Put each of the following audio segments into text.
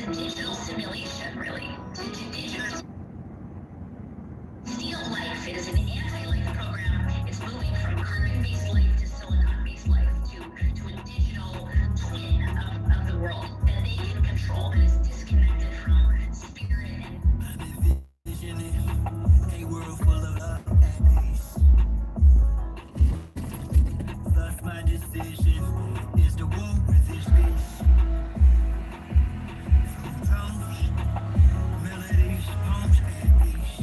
a digital simulation, really. To digital steal life. It is an anti-life program. It's moving from carbon-based life to silicon-based life to a digital twin of the world that they can control, that is disconnected from spirit and I'm envisioning a world full of love and peace. Thus my decision is to walk with this peace. Through tones, melodies, poems, and peace.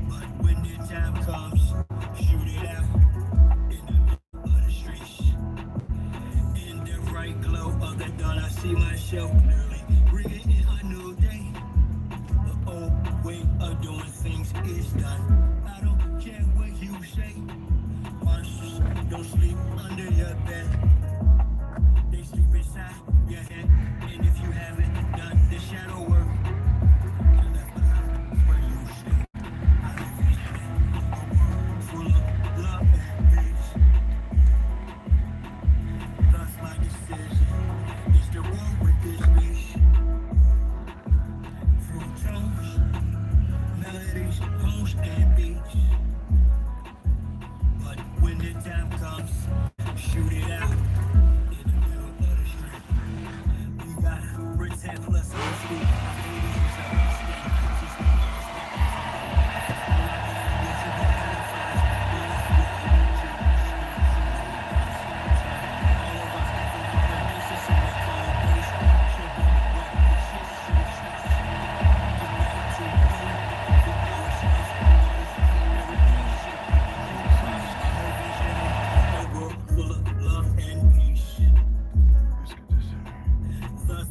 But when the time comes, shoot it out in the middle of the streets. In the bright glow of the dawn, I see myself clearly, bringing in a new day. The old way of doing things is done. I don't care what you say. Monsters don't sleep under your bed. They sleep inside your head. And if you haven't done the shadow work, you're left behind where you stay. I envision a world full of love and peace. Thus my decision is to walk with this peace. Through tones, melodies, poems, and beats. But when the time comes, shoot it out in the middle of the street. We gotta protect plus on the street.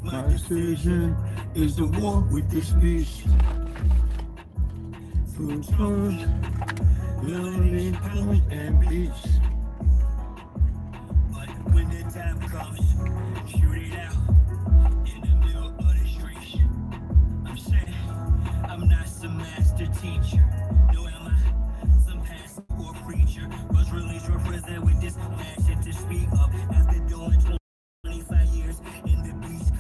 My decision is to walk with this peace. Through tones, melodies, poems, and beats. But when the time comes, shoot it out in the middle of the streets. I'm saying I'm not some master teacher. No, am I some pastor or preacher? Was released from prison with this passion to speak up after doing 25 years in the beast.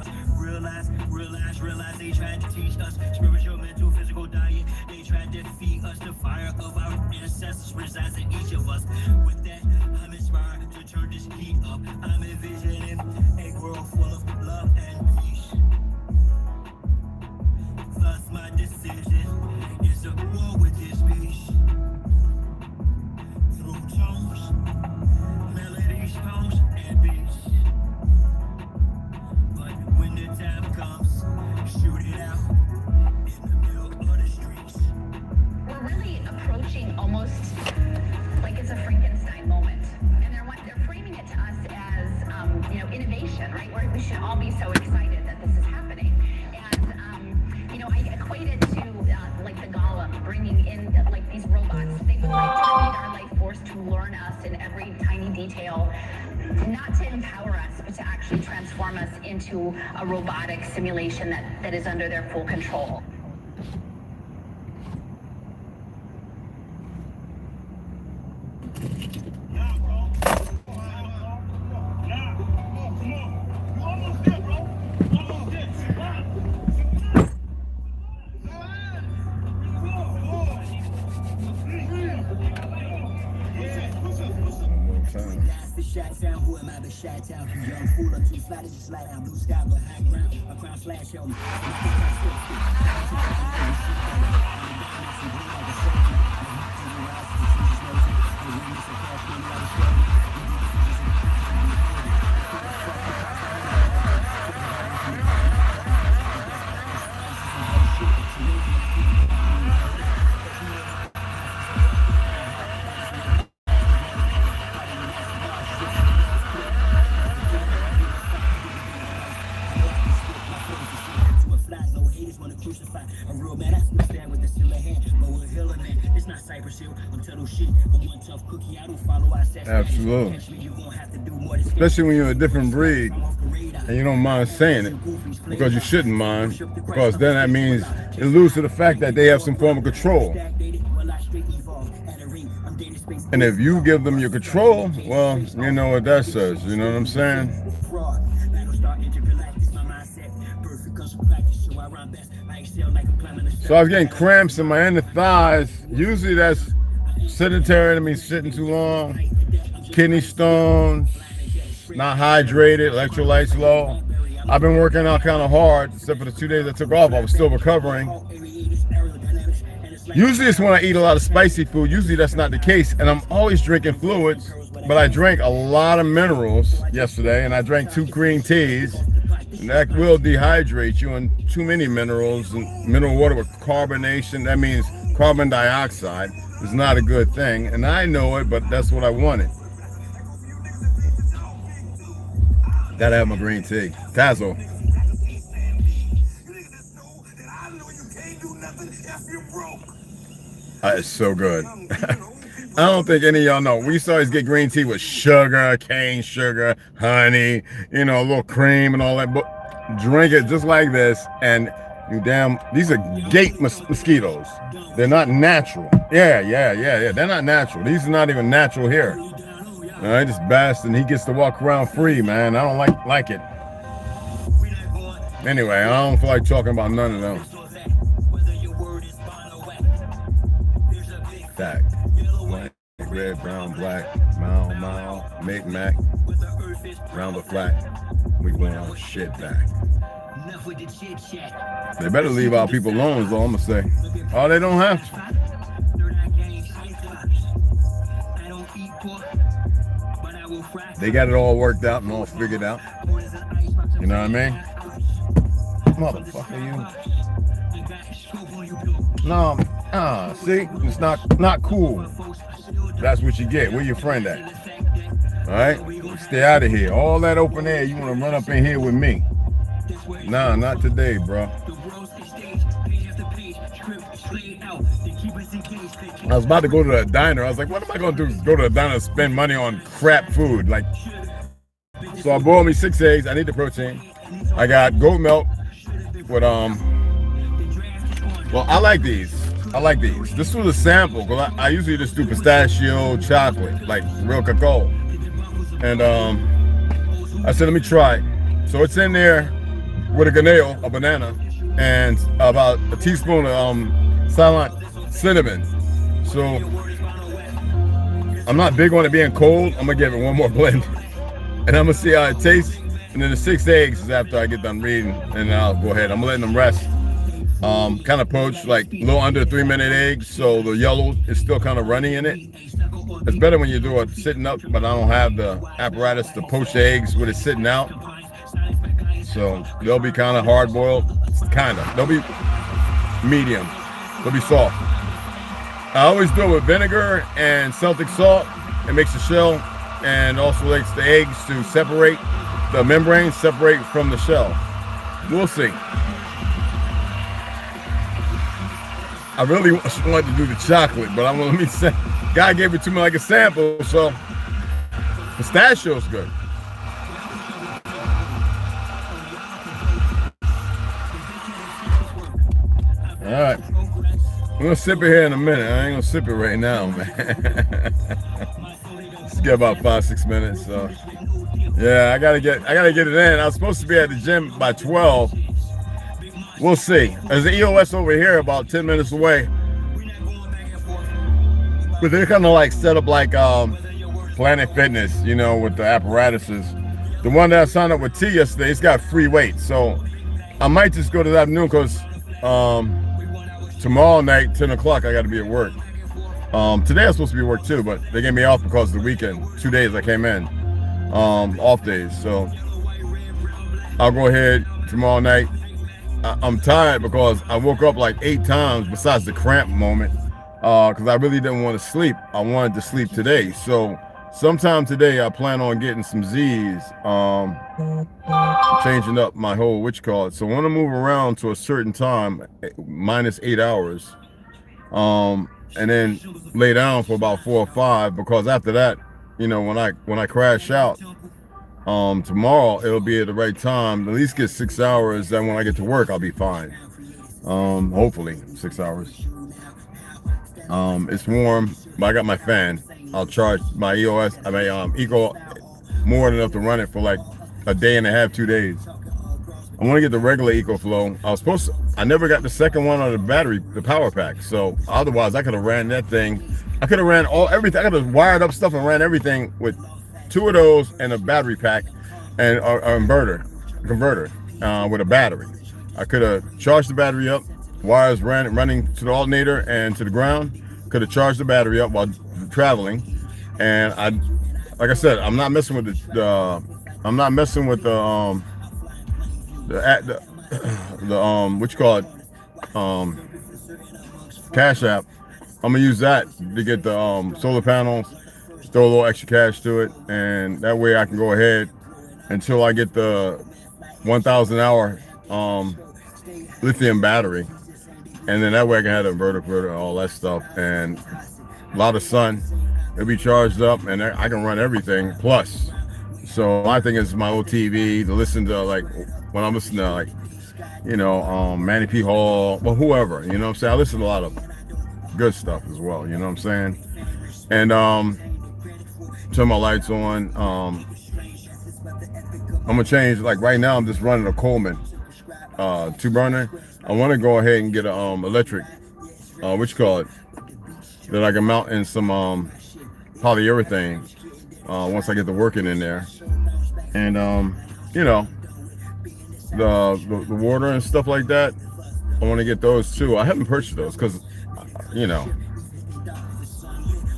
Realize they tried to teach us spiritual, mental, physical diet. They tried to feed us the fire of our ancestors resides in each of us. With that, I'm inspired to turn this heat up. I'm envisioning a world full of love and peace. Thus my decision is to war with this peace. Through tones, melodies, poems, and beats. But when the time comes, shoot it out in the middle of the streets. we're really approaching almost like it's a Frankenstein moment. And they're framing it to us as, innovation, right? Where we should all be so excited that this is happening. And, I equate it to like the golem bringing in like these robots. They would like to need our life force to learn us in every tiny detail, not to empower us, but to actually transform us into a robotic simulation that is under their full control. Shot-town, who am I but shot-town? Young fool, I'm too fly to just slide down. Blue sky, but high ground. A crown flash helmet. A real man, I still stand with the silver hand, but we're healing man. It's not Cypress Hill, I'm turtle shit. I'm one tough cookie, I don't follow our set. Absolutely. Especially when you're a different breed and you don't mind saying it, because you shouldn't mind, because then that means you lose to the fact that they have some form of control. And if you give them your control, well, you know what that says, you know what I'm saying? So I was getting cramps in my inner thighs. Usually that's sedentary, that means sitting too long, kidney stones, not hydrated, electrolytes low. I've been working out kind of hard, except for the 2 days I took off. I was still recovering. Usually it's when I eat a lot of spicy food. Usually that's not the case, and I'm always drinking fluids, but I drank a lot of minerals yesterday, and I drank 2 green teas, and that will dehydrate you, and too many minerals and mineral water with carbonation, that means carbon dioxide, is not a good thing, and I know it, but that's what I wanted. Gotta have my green tea. Tazo. It's so good. I don't think any of y'all know. We used to always get green tea with sugar, cane sugar, honey, you know, a little cream and all that. But drink it just like this, and you damn, these are gate mosquitoes. They're not natural. Yeah. They're not natural. These are not even natural here. All right, this bastard, he gets to walk around free, man. I don't like it. Anyway, I don't feel like talking about none of them. Fact. White, red, brown, black, mile, Mac, round the flat. We going our shit back. They better leave our people alone, is all I'm gonna say. Oh, they don't have to. They got it all worked out and all figured out. You know what I mean? Motherfucker, you. No, see? It's not cool. That's what you get. Where your friend at? Alright? Stay out of here. All that open air, you want to run up in here with me. Nah, not today, bro. I was about to go to a diner. I was like, what am I going to do? Go to a diner and spend money on crap food. Like, so I boiled me 6 eggs. I need the protein. I got goat milk with, well, I like these. This was a sample, because I usually just do pistachio chocolate, like real cacao. And I said, let me try it. So it's in there with a ganeo, a banana, and about a teaspoon of silent cinnamon. So I'm not big on it being cold. I'm gonna give it one more blend, and I'm gonna see how it tastes. And then the 6 eggs is after I get done reading, and then I'll go ahead. I'm letting them rest. Kind of poached, like a little under 3-minute eggs, so the yellow is still kind of runny in it. It's better when you do it sitting up, but I don't have the apparatus to poach the eggs with it sitting out. So they'll be kind of hard boiled, They'll be medium. They'll be soft. I always do it with vinegar and Celtic salt. It makes the shell and also makes the eggs to separate, the membrane separate from the shell. We'll see. I really wanted to do the chocolate, but I'm gonna say, guy gave it to me like a sample, so pistachio's good. All right, I'm gonna sip it here in a minute. I ain't gonna sip it right now, man. Let's get about 5-6 minutes. So yeah, I gotta get it in. I was supposed to be at the gym by 12. We'll see. There's an EOS over here about 10 minutes away. But they're kind of like set up like Planet Fitness, you know, with the apparatuses. The one that I signed up with T yesterday, it's got free weights. So I might just go to that afternoon because tomorrow night, 10 o'clock, I got to be at work. Today I'm supposed to be at work too, but they gave me off because of the weekend. 2 days I came in, off days. So I'll go ahead tomorrow night. I'm tired because I woke up like 8 times besides the cramp moment because I really didn't want to sleep. I wanted to sleep today. So sometime today I plan on getting some Z's, changing up my whole So when I move around to a certain time, minus 8 hours, and then lay down for about 4 or 5, because after that, you know, when I crash out, tomorrow it'll be at the right time, at least get 6 hours. Then when I get to work, I'll be fine. Hopefully 6 hours. It's warm, but I got my fan. I'll charge my EOS, Eco more than enough to run it for like a day and a half, 2 days. I want to get the regular EcoFlow. I never got the second one on the battery, the power pack. So otherwise I could have ran that thing. I could have ran everything. I could have wired up stuff and ran everything with 2 of those and a battery pack and a converter with a battery. I could have charged the battery up, wires running to the alternator and to the ground. Could have charged the battery up while traveling. And like I said, I'm not messing with the what you call it, Cashapp. I'm gonna use that to get the solar panels, throw a little extra cash to it, and that way I can go ahead until I get the 1,000 hour lithium battery, and then that way I can have the inverter, all that stuff, and a lot of sun. It'll be charged up, and I can run everything plus. So my thing is my old TV to listen to, like when I'm listening to, like, you know, Manny P. Hall, well, whoever, you know what I'm saying? I listen to a lot of good stuff as well, you know what I'm saying? And turn my lights on. I'm gonna change, like right now I'm just running a Coleman 2-burner. I want to go ahead and get a electric, what you call it, that I can mount in some polyurethane once I get the working in there. And you know, the water and stuff like that, I want to get those too. I haven't purchased those because, you know,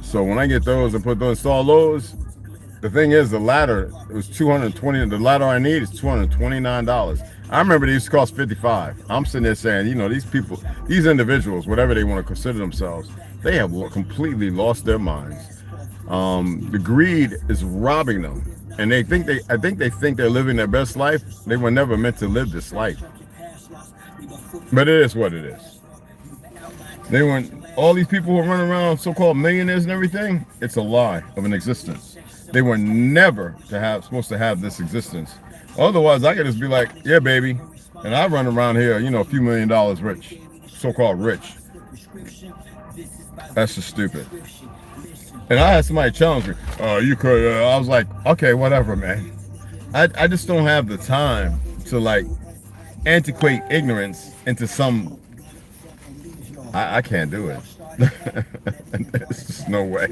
so when I get those and install those, the thing is, the ladder, it was $220. The ladder I need is $229. I remember they used to cost $55. I'm sitting there saying, you know, these people, these individuals, whatever they want to consider themselves, they have completely lost their minds. The greed is robbing them, and I think they think they're living their best life. They were never meant to live this life. But it is what it is. They weren't, all these people who are running around, so-called millionaires and everything, it's a lie of an existence. They were never supposed to have this existence. Otherwise, I could just be like, yeah, baby. And I run around here, you know, a few $1 million rich, so-called rich. That's just stupid. And I had somebody challenge me. You could, I was like, okay, whatever, man. I just don't have the time to, like, antiquate ignorance into some, I can't do it. There's just no way.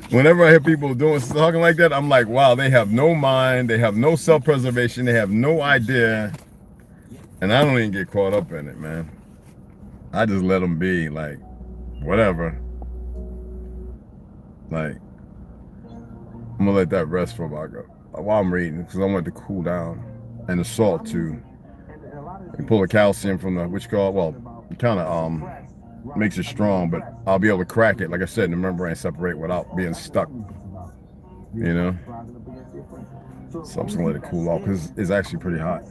Whenever I hear people talking like that, I'm like, wow, they have no mind, they have no self-preservation, they have no idea, and I don't even get caught up in it, man. I just let them be, like, whatever. Like, I'm gonna let that rest for about while I'm reading, because I want it to cool down, and the salt too. You pull the calcium from the, it kind of makes it strong, but I'll be able to crack it, like I said, and the membrane separate without being stuck, you know. So I'm just gonna let it cool off because it's actually pretty hot.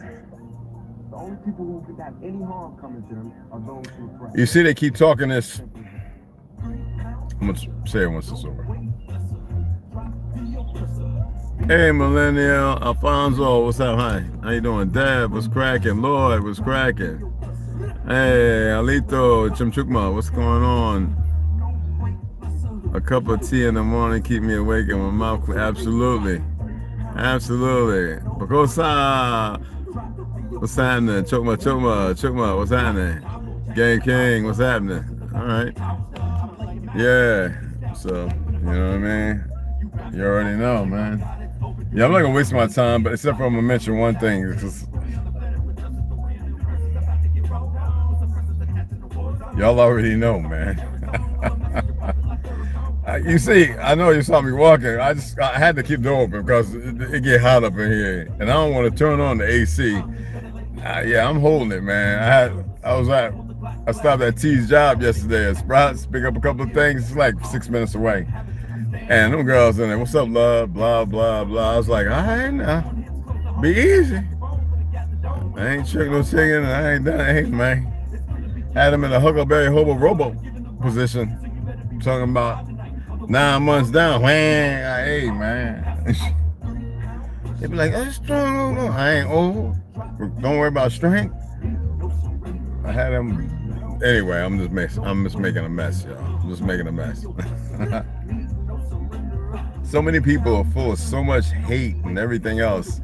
You see, they keep talking this. I'm gonna say it once it's over. Hey, Millennial, Alfonso, what's up? Hi, how you doing? Deb, what's cracking? Lloyd, what's cracking? Hey, Alito, Chimchukma, what's going on? A cup of tea in the morning keep me awake and my mouth, absolutely. Absolutely. Bakosa, what's happening? Chukma, what's happening? Gang King, what's happening? All right. Yeah, so, you know what I mean? You already know, man. Yeah, I'm not gonna waste my time, but except for I'm gonna mention one thing. Y'all already know, man. You see, I know you saw me walking. I had to keep the door open because it get hot up in here, and I don't want to turn on the AC. Yeah, I'm holding it, man. I stopped at T's job yesterday at Sprouts, pick up a couple of things. It's like 6 minutes away, and them girls in there, what's up, love? Blah blah blah. I was like, all right now, be easy. I ain't chicken no chicken, and I ain't done anything, man. Had him in a Huckleberry Hobo Robo position, talking about 9 months down. Hey, man. They be like, I'm strong. I ain't old. Don't worry about strength. I had him. Anyway, I'm just making a mess, y'all. I'm just making a mess. So many people are full of so much hate and everything else.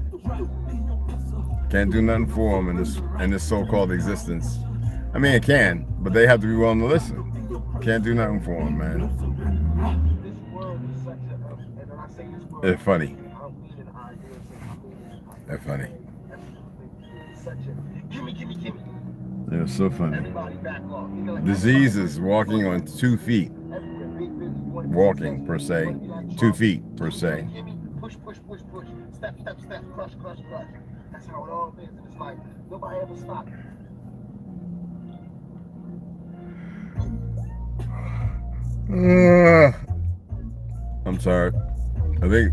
Can't do nothing for them in this so-called existence. I mean, it can, but they have to be willing to listen. Can't do nothing for them, man. They're funny. They're funny. They're so funny. Disease is walking on 2 feet. Walking, per se. 2 feet, per se. Push, push, push, push. Step, step, step. Crush, crush, crush. That's how it all is. And it's like, nobody ever stopped. I'm tired. I think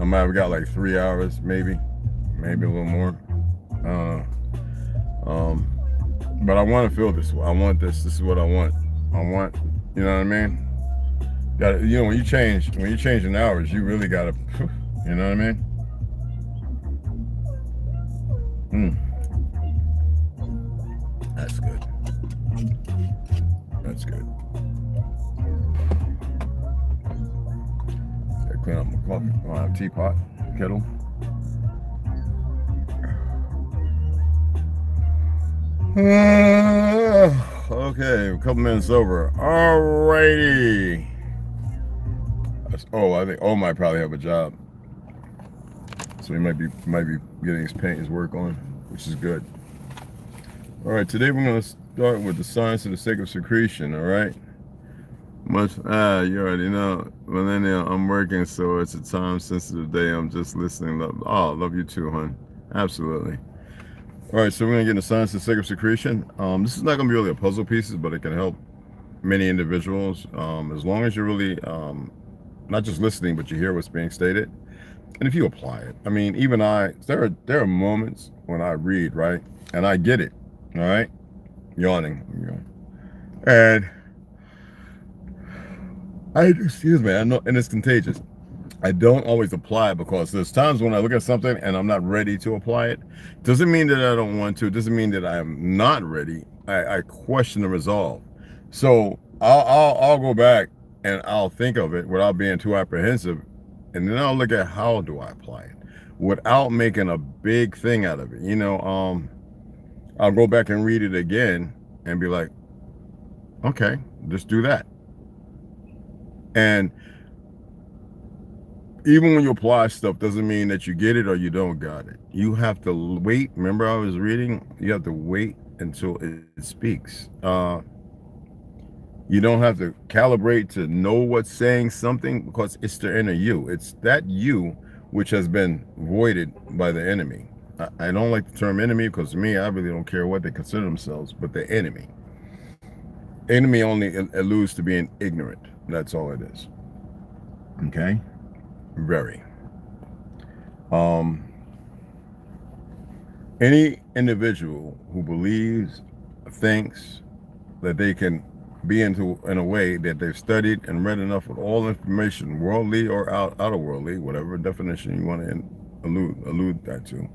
I might have got like 3 hours, maybe a little more. But I want to feel this. I want this. This is what I want. You know what I mean? Got you know, when you change in hours, you really gotta. You know what I mean? That's good. That's good. Gotta clean up my coffee, teapot, kettle. Okay, a couple minutes over. Alrighty. I think O might probably have a job, so he might be getting his work on, which is good. All right, today we're gonna start with the science of the sacred secretion. All right. You already know, millennial. I'm working, so it's a time-sensitive day. I'm just listening. Love you too, hon. Absolutely. All right, so we're gonna get into science of sacred secretion. This is not gonna be really a puzzle pieces, but it can help many individuals as long as you're really not just listening, but you hear what's being stated, and if you apply it. I mean, even there are moments when I read, right, and I get it. All right, yawning, and excuse me, I know, and it's contagious. I don't always apply it because there's times when I look at something and I'm not ready to apply it. Doesn't mean that I don't want to. Doesn't mean that I am not ready. I question the resolve. So I'll go back and I'll think of it without being too apprehensive, and then I'll look at how do I apply it without making a big thing out of it. You know, I'll go back and read it again and be like, okay, just do that. And even when you apply stuff, doesn't mean that you get it or you don't got it. You have to wait. Remember I was reading, you have to wait until it speaks. You don't have to calibrate to know what's saying something, because it's the inner you. It's that you which has been voided by the enemy. I don't like the term enemy, because to me, I really don't care what they consider themselves, but the enemy. Enemy only alludes to being ignorant. That's all it is. Okay? Very. Any individual who believes, thinks that they can be in a way that they've studied and read enough with all information, worldly or outer worldly, whatever definition you want to allude that to,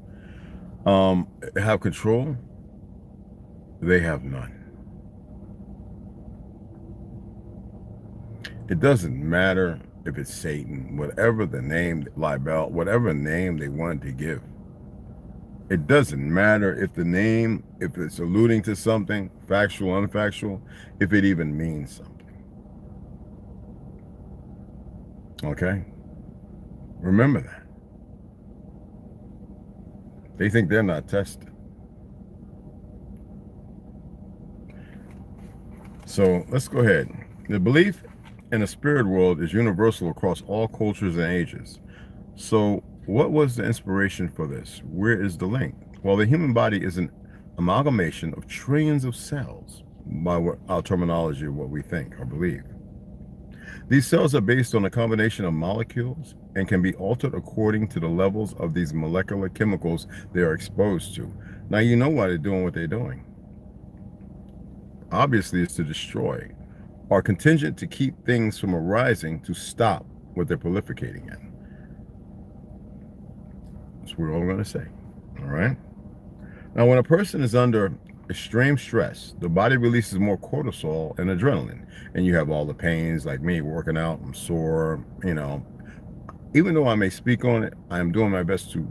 have control, they have none. It doesn't matter if it's Satan, whatever the name, libel, whatever name they want to give. It doesn't matter if the name, if it's alluding to something, factual, unfactual, if it even means something. Okay? Remember that. They think they're not tested. So let's go ahead. The belief in the spirit world is universal across all cultures and ages. So what was the inspiration for this? Where is the link? Well, the human body is an amalgamation of trillions of cells, by our terminology of what we think or believe. These cells are based on a combination of molecules and can be altered according to the levels of these molecular chemicals they are exposed to. Now, you know why they're doing what they're doing. Obviously, it's to destroy, or contingent to keep things from arising to stop what they're prolificating in. That's what we're all going to say. All right. Now, when a person is under extreme stress, the body releases more cortisol and adrenaline, and you have all the pains. Like me working out, I'm sore, you know, even though I may speak on it, I am doing my best to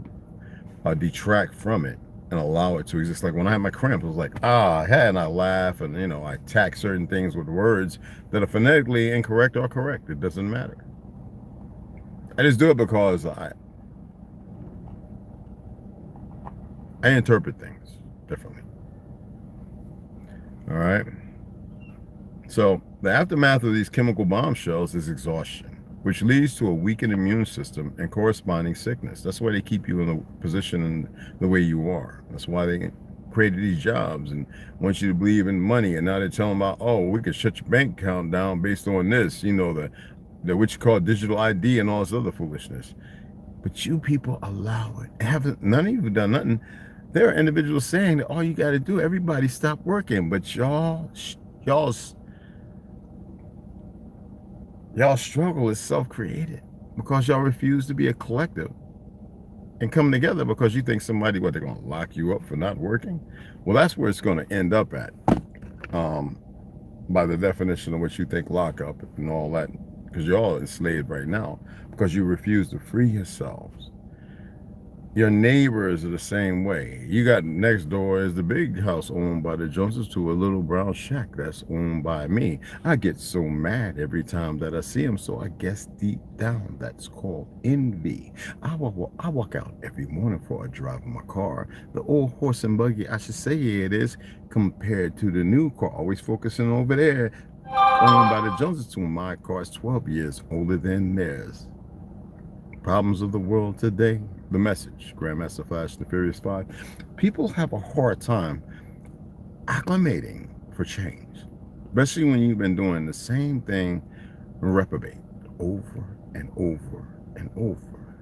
detract from it and allow it to exist. Like when I had my cramp, it was like, and I laugh and, you know, I attack certain things with words that are phonetically incorrect or correct. It doesn't matter. I just do it because I interpret things differently. All right. So the aftermath of these chemical bombshells is exhaustion, which leads to a weakened immune system and corresponding sickness. That's why they keep you in the position and the way you are. That's why they created these jobs and want you to believe in money. And now they're telling about, oh, we could shut your bank account down based on this, you know, the what you call digital ID and all this other foolishness. But you people allow it. None of you have done nothing. There are individuals saying that all you got to do, everybody stop working. But y'all struggle is self-created because y'all refuse to be a collective and come together because you think somebody, what, they're going to lock you up for not working? Well, that's where it's going to end up at, by the definition of what you think lockup and all that, because you're all enslaved right now because you refuse to free yourselves. Your neighbors are the same way. You got next door is the big house owned by the Joneses to a little brown shack that's owned by me. I get so mad every time that I see them, so I guess deep down that's called envy. I walk out every morning before I drive in my car. The old horse and buggy, I should say it is, compared to the new car, always focusing over there, owned by the Joneses to my car is 12 years older than theirs. Problems of the world today. The message, Grandmaster Flash, the Furious 5. People have a hard time acclimating for change, especially when you've been doing the same thing reprobate over and over and over.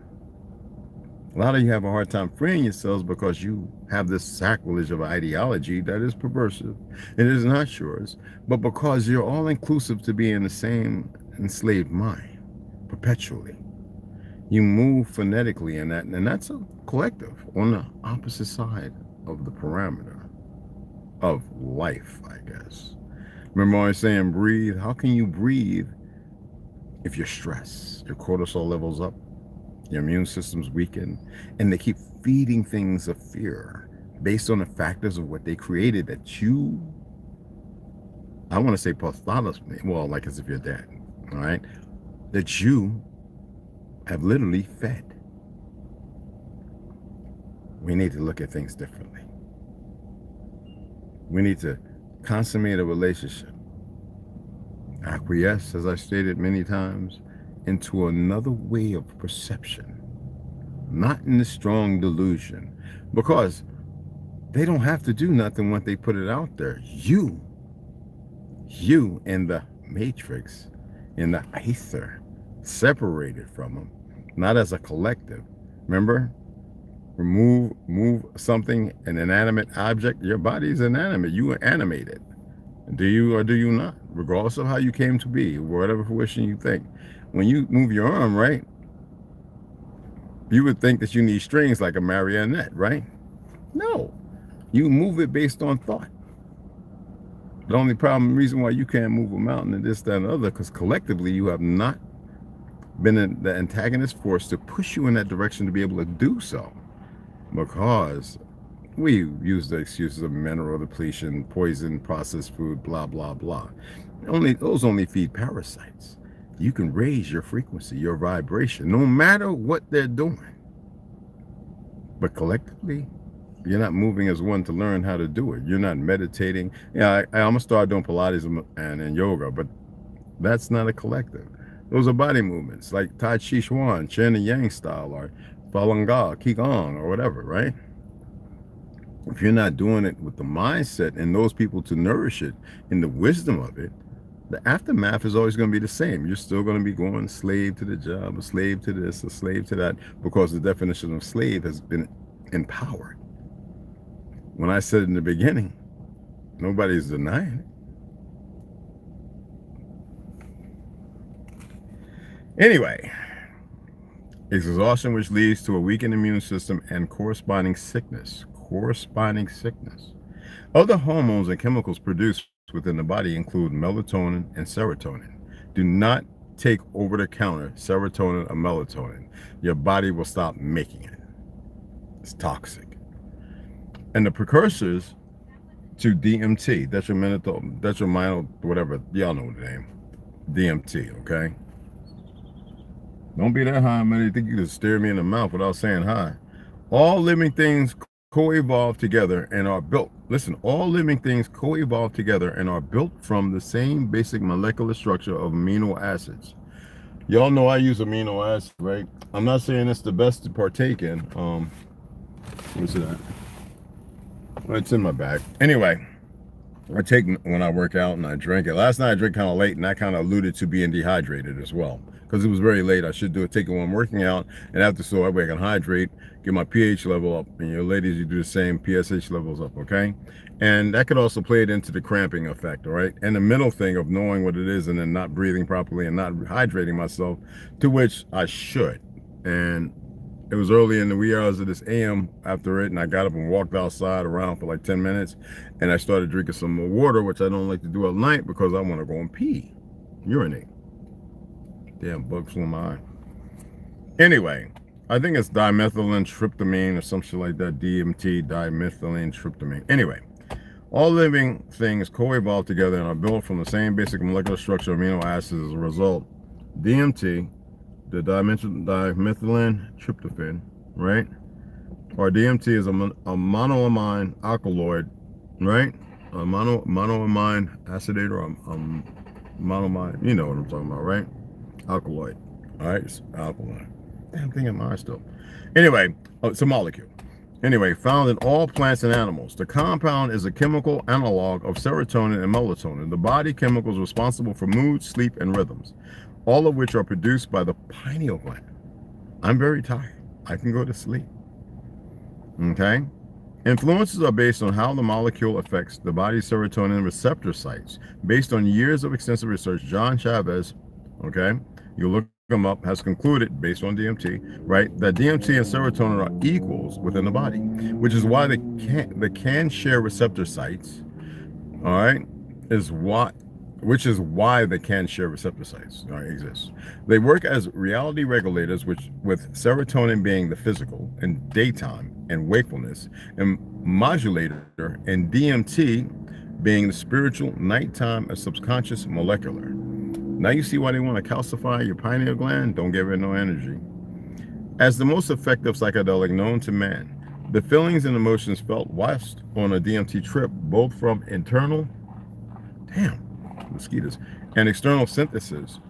A lot of you have a hard time freeing yourselves because you have this sacrilege of ideology that is perversive. It is not yours, but because you're all inclusive to be in the same enslaved mind perpetually. You move phonetically in that, and that's a collective on the opposite side of the parameter of life, I guess. Remember I was saying breathe? How can you breathe if you're stressed? Your cortisol levels up, your immune system's weakened, and they keep feeding things of fear based on the factors of what they created that you, I want to say pathologically, well, like as if you're dead, all right? That you have literally fed. We need to look at things differently. We need to consummate a relationship, acquiesce, as I stated many times, into another way of perception, not in the strong delusion, because they don't have to do nothing when they put it out there. You in the matrix, in the ether, separated from them, not as a collective. Remember, move something, an inanimate object. Your body is inanimate. You are animated. Do you or do you not? Regardless of how you came to be, whatever fruition you think. When you move your arm, right, you would think that you need strings like a marionette, right? No, you move it based on thought. The only reason why you can't move a mountain and this, that, and the other, because collectively you have not been the antagonist force to push you in that direction to be able to do so, because we use the excuses of mineral depletion, poison, processed food, blah, blah, blah. Those only feed parasites. You can raise your frequency, your vibration, no matter what they're doing. But collectively, you're not moving as one to learn how to do it. You're not meditating. Yeah, I'm gonna start doing Pilates and yoga, but that's not a collective. Those are body movements like Tai Chi Chuan, Chen and Yang style, or Falun Gong, Qigong, or whatever, right? If you're not doing it with the mindset and those people to nourish it in the wisdom of it, the aftermath is always going to be the same. You're still going to be going slave to the job, a slave to this, a slave to that, because the definition of slave has been empowered. When I said in the beginning, nobody's denying it. Anyway, exhaustion, which leads to a weakened immune system and corresponding sickness. Other hormones and chemicals produced within the body include melatonin and serotonin. Do not take over-the-counter serotonin or melatonin, your body will stop making it. It's toxic. And the precursors to DMT, detrimental, whatever, y'all know the name, DMT, okay? Don't be that high, man. You think you can stare me in the mouth without saying hi. All living things co-evolve together and are built. Listen, all living things co-evolve together and are built from the same basic molecular structure of amino acids. Y'all know I use amino acids, right? I'm not saying it's the best to partake in. What's that? It's in my bag. Anyway, I take when I work out and I drink it. Last night I drank kind of late and I kind of alluded to being dehydrated as well. Because it was very late. I should do it, take it when I'm working out, and after so that way I can hydrate, get my pH level up, and your ladies, you do the same, PSH levels up, okay? And that could also play it into the cramping effect, all right? And the middle thing of knowing what it is and then not breathing properly and not hydrating myself, to which I should. And it was early in the wee hours of this AM after it, and I got up and walked outside around for like 10 minutes, and I started drinking some more water, which I don't like to do at night because I want to go and pee, urinate. Damn, bug flew in my eye. Anyway, I think it's dimethyltryptamine or some shit like that. DMT, dimethyltryptamine. Anyway, all living things co-evolve together and are built from the same basic molecular structure of amino acids. As a result, DMT, the dimethyltryptamine, right? Or DMT is a monoamine alkaloid, right? A monoamine acidator, or monoamine, you know what I'm talking about, right? Alkaloid. All right, it's alkaline. Damn thing in mine still. Anyway, it's a molecule. Anyway, found in all plants and animals. The compound is a chemical analog of serotonin and melatonin, the body chemicals responsible for mood, sleep, and rhythms, all of which are produced by the pineal gland. I'm very tired. I can go to sleep. Okay? Influences are based on how the molecule affects the body's serotonin receptor sites. Based on years of extensive research, John Chavez, okay, you look him up, has concluded, based on DMT, right, that DMT and serotonin are equals within the body, which is why they can share receptor sites, all right, which is why the can share receptor sites exist. They work as reality regulators, with serotonin being the physical and daytime and wakefulness, and modulator, and DMT being the spiritual, nighttime, and subconscious molecular. Now you see why they want to calcify your pineal gland? Don't give it no energy. As the most effective psychedelic known to man, the feelings and emotions felt whilst on a DMT trip, both from internal, mosquitoes, and external synthesis,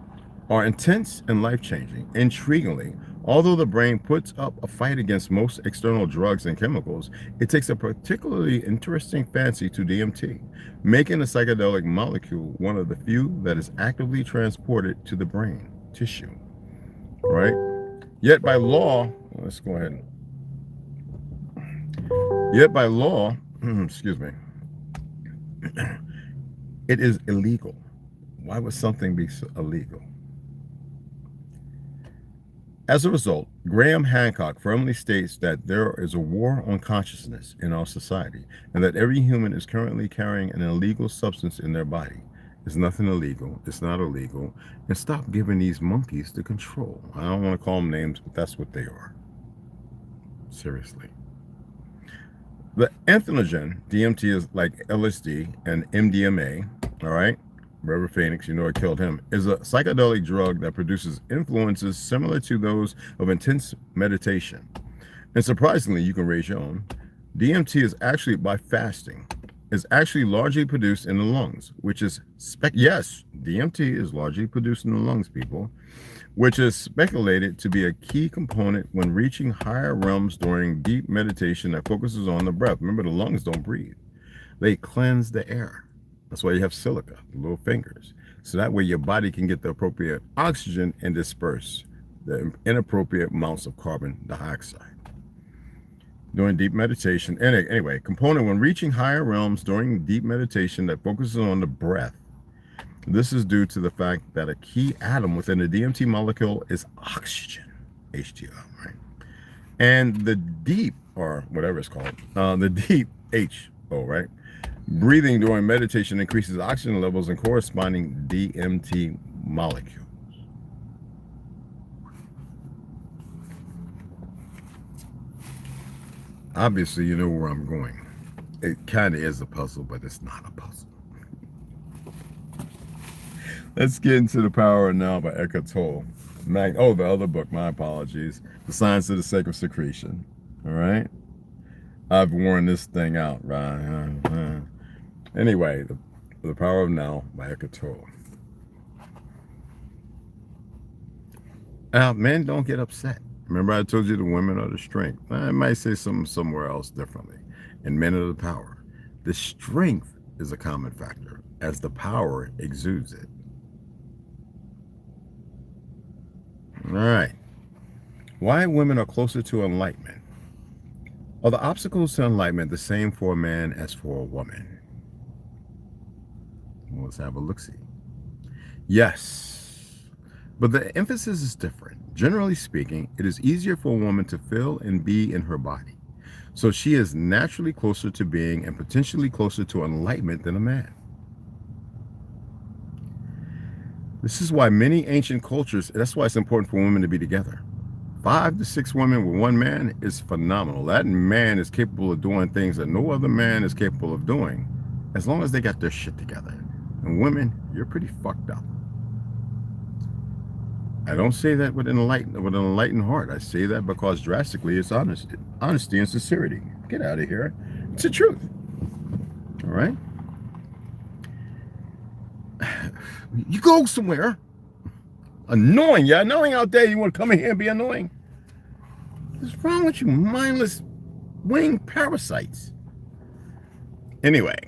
are intense and life-changing. Intriguingly, although the brain puts up a fight against most external drugs and chemicals, it takes a particularly interesting fancy to DMT, making the psychedelic molecule one of the few that is actively transported to the brain tissue, right? Yet by law, let's go ahead. Yet by law, excuse me, it is illegal. Why would something be illegal? As a result, Graham Hancock firmly states that there is a war on consciousness in our society, and that every human is currently carrying an illegal substance in their body. It's nothing illegal. It's not illegal. And stop giving these monkeys the control. I don't want to call them names, but that's what they are. Seriously. The entheogen, DMT, is like LSD and MDMA, all right? River Phoenix, you know it killed him, is a psychedelic drug that produces influences similar to those of intense meditation. And surprisingly, you can raise your own. DMT is actually, by fasting, is actually largely produced in the lungs, which is, yes, DMT is largely produced in the lungs, people, which is speculated to be a key component when reaching higher realms during deep meditation that focuses on the breath. Remember, the lungs don't breathe. They cleanse the air. That's why you have silica, the little fingers. So that way your body can get the appropriate oxygen and disperse the inappropriate amounts of carbon dioxide. During deep meditation, anyway, component when reaching higher realms during deep meditation that focuses on the breath. This is due to the fact that a key atom within the DMT molecule is oxygen, H2O, right? And the deep, or whatever it's called, the deep HO, right? Breathing during meditation increases oxygen levels and corresponding DMT molecules. Obviously, you know where I'm going. It kind of is a puzzle, but it's not a puzzle. Let's get into The Power of Now by Eckhart Tolle. The other book, my apologies. The Science of the Sacred Secretion. All right? I've worn this thing out, right? Anyway, the Power of Now by Eckhart Tolle. Now, men don't get upset. Remember I told you the women are the strength. I might say something somewhere else differently. And men are the power. The strength is a common factor, as the power exudes it. All right. Why women are closer to enlightenment? Are the obstacles to enlightenment the same for a man as for a woman? Well, let's have a look-see. Yes, but the emphasis is different. Generally speaking, it is easier for a woman to feel and be in her body. So she is naturally closer to being and potentially closer to enlightenment than a man. This is why many ancient cultures, that's why it's important for women to be together. 5 to 6 women with one man is phenomenal. That man is capable of doing things that no other man is capable of doing, as long as they got their shit together. And women, you're pretty fucked up. I don't say that with an enlightened heart. I say that because drastically it's honesty and sincerity. Get out of here. It's the truth. All right? You go somewhere. Annoying. You're annoying out there. You want to come in here and be annoying? What's wrong with you mindless winged parasites? Anyway,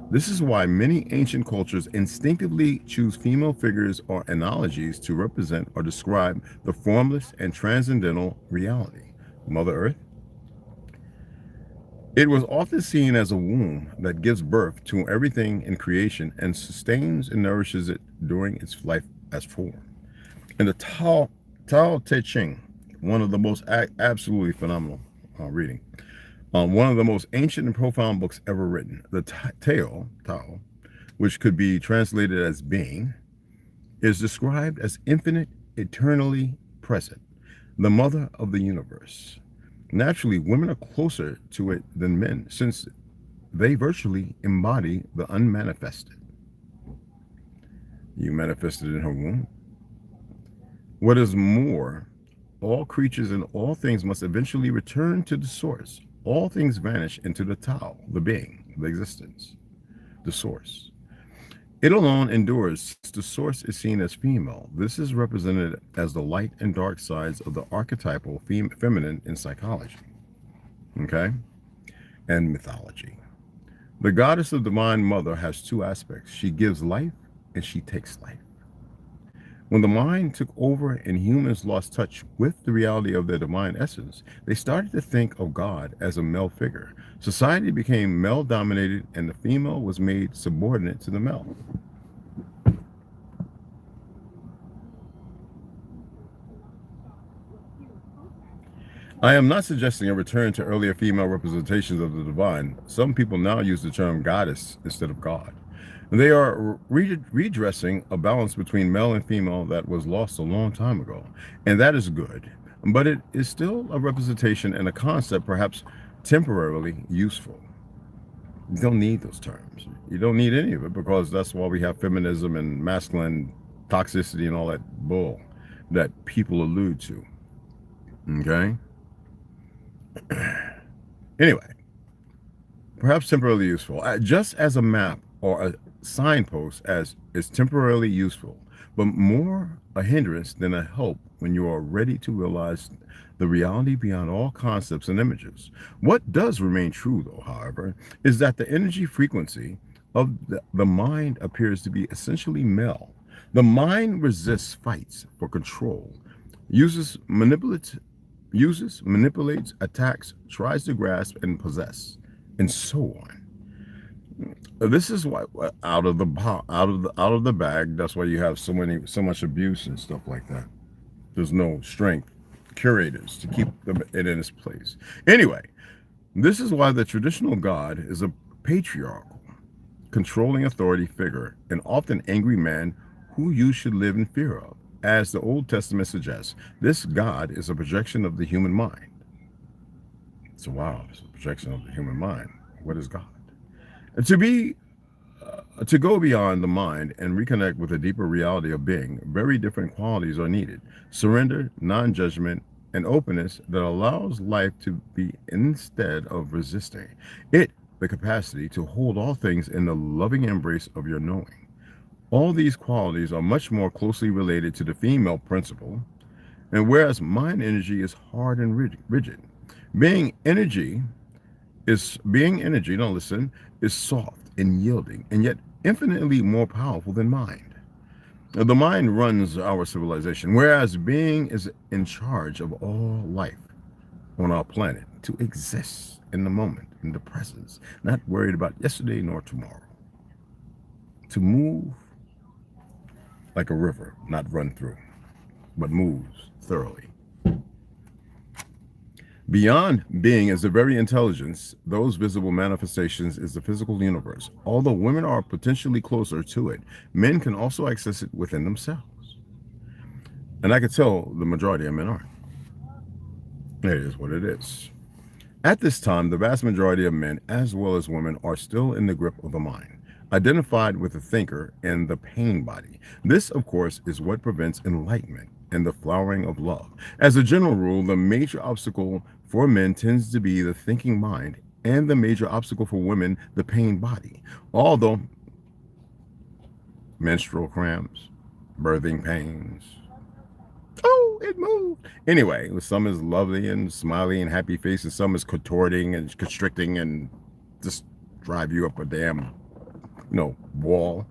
this is why many ancient cultures instinctively choose female figures or analogies to represent or describe the formless and transcendental reality, Mother Earth. It was often seen as a womb that gives birth to everything in creation and sustains and nourishes it during its life as form. In the Tao Te Ching, one of the most absolutely phenomenal reading, one of the most ancient and profound books ever written, the Tao, which could be translated as being, is described as infinite, eternally present, the mother of the universe. Naturally, women are closer to it than men, since they virtually embody the unmanifested. You manifested in her womb. What is more, all creatures and all things must eventually return to the source. All things vanish into the Tao, the being, the existence, the source. It alone endures. The source is seen as female. This is represented as the light and dark sides of the archetypal feminine in psychology, okay, and mythology. The goddess of divine mother has 2 aspects. She gives life and she takes life. When the mind took over and humans lost touch with the reality of their divine essence, they started to think of God as a male figure. Society became male-dominated and the female was made subordinate to the male. I am not suggesting a return to earlier female representations of the divine. Some people now use the term goddess instead of God. They are redressing a balance between male and female that was lost a long time ago, and that is good. But it is still a representation and a concept perhaps temporarily useful. You don't need those terms. You don't need any of it, because that's why we have feminism and masculine toxicity and all that bull that people allude to. Okay? Anyway, perhaps temporarily useful. Just as a map or a signpost as is temporarily useful, but more a hindrance than a help when you are ready to realize the reality beyond all concepts and images. What does remain true, though, however, is that the energy frequency of the mind appears to be essentially male. The mind resists, fights for control, manipulates, attacks, tries to grasp and possess, and so on. This is why out of the bag, that's why you have so much abuse and stuff like that. There's no strength curators to keep it in its place. Anyway, this is why the traditional God is a patriarchal, controlling authority figure, an often angry man who you should live in fear of. As the Old Testament suggests, this God is a projection of the human mind. So wow, it's a projection of the human mind. What is God? And to go beyond the mind and reconnect with a deeper reality of being, very different qualities are needed. Surrender, non-judgment, and openness that allows life to be instead of resisting it, the capacity to hold all things in the loving embrace of your knowing. All these qualities are much more closely related to the female principle, and whereas mind energy is hard and rigid, being energy, don't listen, is soft and yielding, and yet infinitely more powerful than mind. Now, the mind runs our civilization, whereas being is in charge of all life on our planet, to exist in the moment, in the presence, not worried about yesterday nor tomorrow. To move like a river, not run through, but moves thoroughly. Beyond being is the very intelligence, those visible manifestations is the physical universe. Although women are potentially closer to it, men can also access it within themselves. And I could tell the majority of men aren't. It is what it is. At this time, the vast majority of men, as well as women, are still in the grip of the mind, identified with the thinker and the pain body. This, of course, is what prevents enlightenment and the flowering of love. As a general rule, the major obstacle for men tends to be the thinking mind, and the major obstacle for women, the pain body. Although menstrual cramps, birthing pains, oh, it moved. Anyway, some is lovely and smiley and happy face, and some is contorting and constricting and just drive you up a damn, wall.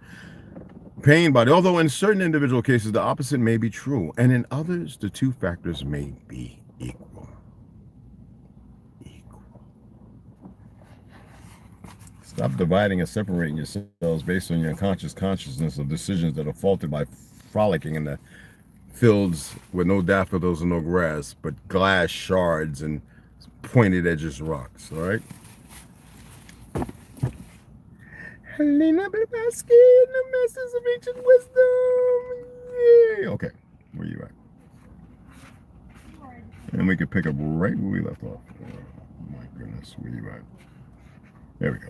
Pain body. Although in certain individual cases, the opposite may be true, and in others, the two factors may be equal. Stop dividing and separating yourselves based on your unconscious consciousness of decisions that are faulted by frolicking in the fields with no daffodils and no grass, but glass shards and pointed edges rocks, all right? Helena Blavatsky and the Masters of Ancient Wisdom. Yay. Okay, where you at? And we can pick up right where we left off. Oh my goodness, where you at? There we go.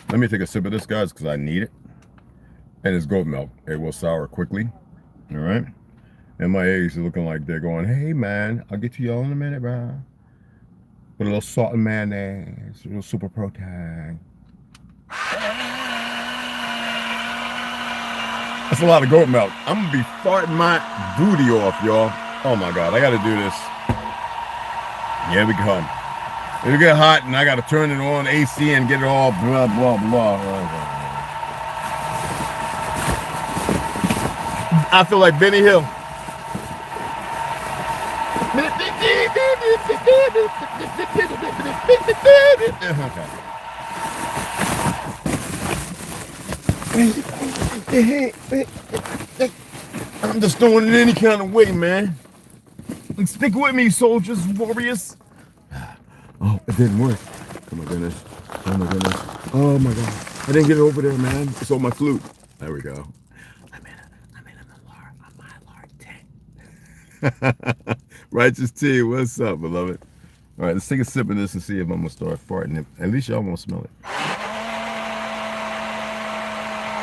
Let me take a sip of this, guys, because I need it. And it's goat milk. It will sour quickly. All right. And my eggs are looking like they're going, hey, man, I'll get to y'all in a minute, bro. With a little salt and mayonnaise, a little super protein. That's a lot of goat milk. I'm going to be farting my booty off, y'all. Oh, my God. I got to do this. Here we come. It'll get hot, and I got to turn it on AC and get it all blah, blah, blah. I feel like Benny Hill. I'm just doing it any kind of way, man. Stick with me, soldiers, warriors. Oh, it didn't work. Oh my goodness. Oh my goodness. Oh my God. I didn't get it over there, man. It's on my flute. There we go. I'm in my Lord tank. Righteous T, what's up, beloved? All right, let's take a sip of this and see if I'm gonna start farting it. At least y'all won't smell it.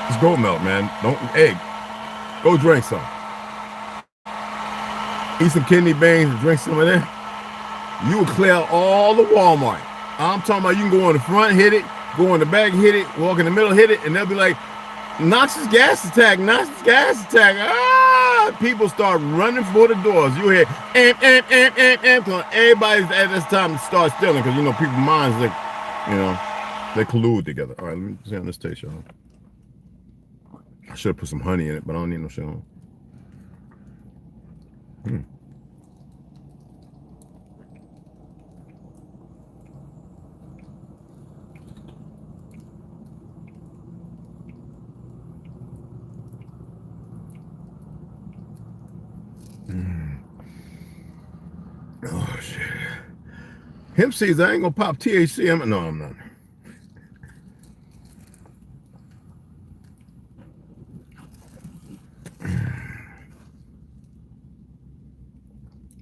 It's goat milk, man. Don't egg. Go drink some. Eat some kidney beans and drink some of that. You will clear out all the Walmart. I'm talking about you can go on the front, hit it, go on the back, hit it, walk in the middle, hit it, and they'll be like, noxious gas attack, noxious gas attack. Ah! People start running for the doors. You hear, everybody's at this time to start stealing because, people's minds, they collude together. All right, let me see on this taste, y'all. I should have put some honey in it, but I don't need no shit on. Oh shit. Hemp seeds, I ain't gonna pop THC. No, I'm not.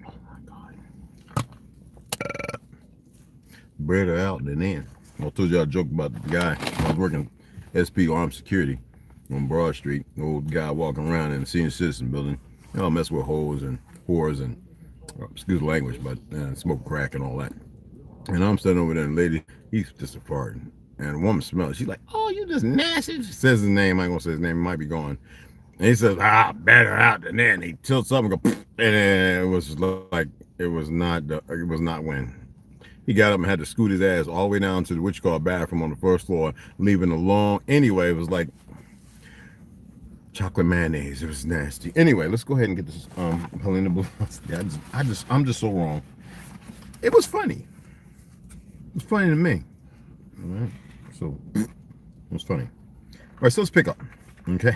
Oh my God. better out than in. I told you I joked about the guy. I was working SP Armed Security on Broad Street. The old guy walking around in the senior citizen building. You know, mess with hoes and whores and, excuse the language, but smoke crack and all that. And I'm standing over there, and the lady, he's just a farting. And the woman smells it. She's like, oh, you just nasty. She says his name. I ain't gonna say his name. He might be gone. And he says, better out than that. And he tilts up and go, and it was like, it was not when. He got up and had to scoot his ass all the way down to the what you call bathroom on the first floor, leaving alone. Anyway, it was like chocolate mayonnaise. It was nasty. Anyway, let's go ahead and get this Helena Blavatsky. I'm just so wrong. It was funny. It was funny to me. All right. So it was funny. All right, so let's pick up. Okay.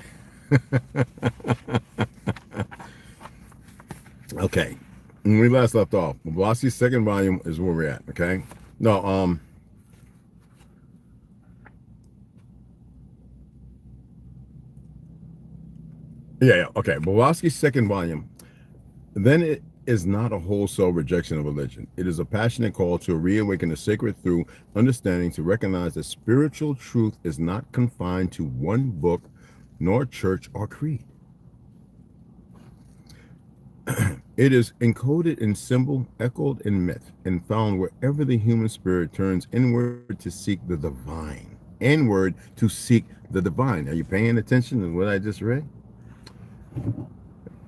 Okay. When we last left off, Blavatsky's second volume is where we're at. Okay. No, yeah, okay. Blavatsky's second volume. Then it is not a wholesale rejection of religion. It is a passionate call to reawaken the sacred through understanding, to recognize that spiritual truth is not confined to one book, nor church or creed. It is encoded in symbol, echoed in myth, and found wherever the human spirit turns inward to seek the divine. Inward to seek the divine. Are you paying attention to what I just read?